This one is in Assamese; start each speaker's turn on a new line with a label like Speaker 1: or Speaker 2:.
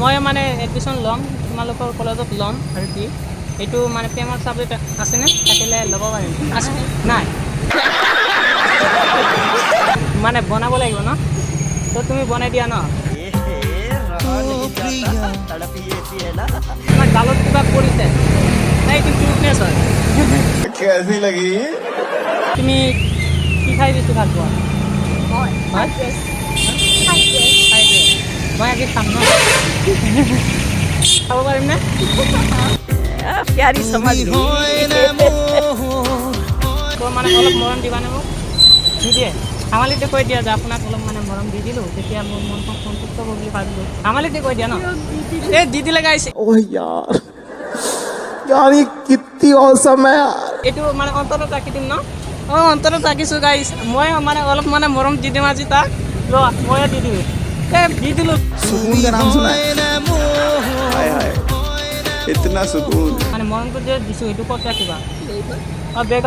Speaker 1: মই মানে এডমিশ্যন ল'ম তোমালোকৰ কলেজত ল'ম আৰু কি এইটো মানে প্ৰেমৰ ছাবজেক্ট আছেনে থাকিলে ল'ব পাৰিম আছে নাই মানে বনাব লাগিব ন তো তুমি বনাই দিয়া ন তোমাৰ গালত কিবা কৰিছে নাই এইটো কিউটনেছ হয়
Speaker 2: कैसी लगी
Speaker 1: তুমি কি খাই বেছি ভাল পোৱা মই আজি খাম ন খাব পাৰিম নে
Speaker 3: प्यारी समझ गई
Speaker 1: তো মানে অলপ মৰম দিবানে মোক নিদিয়ে আমালিতে কৈ দিয়া যে আপোনাক অলপ মানে মৰম দি দিলোঁ তেতিয়া মোৰ মনখন সন্তুষ্ট হ'ব বুলি ভাবিলোঁ আমালিতে কৈ দিয়া ন এই দি দিলে গাইছে
Speaker 2: ओह यार यार ये कितनी औसम है यार
Speaker 1: এইটো মানে অন্তৰত ৰাখি দিম ন অঁ অন্তৰত ৰাখিছোঁ গাইছ মই মানে অলপ মানে মৰম দি দিম আজি তাক ৰ ময়ে দি দিওঁ এই দি দিলোঁ
Speaker 2: सुकून का नाम सुना है हाय हाय इतना सुकून
Speaker 1: মানে মৰমটো যে দিছোঁ সেইটো ক'ত ৰাখিবা অঁ বেগ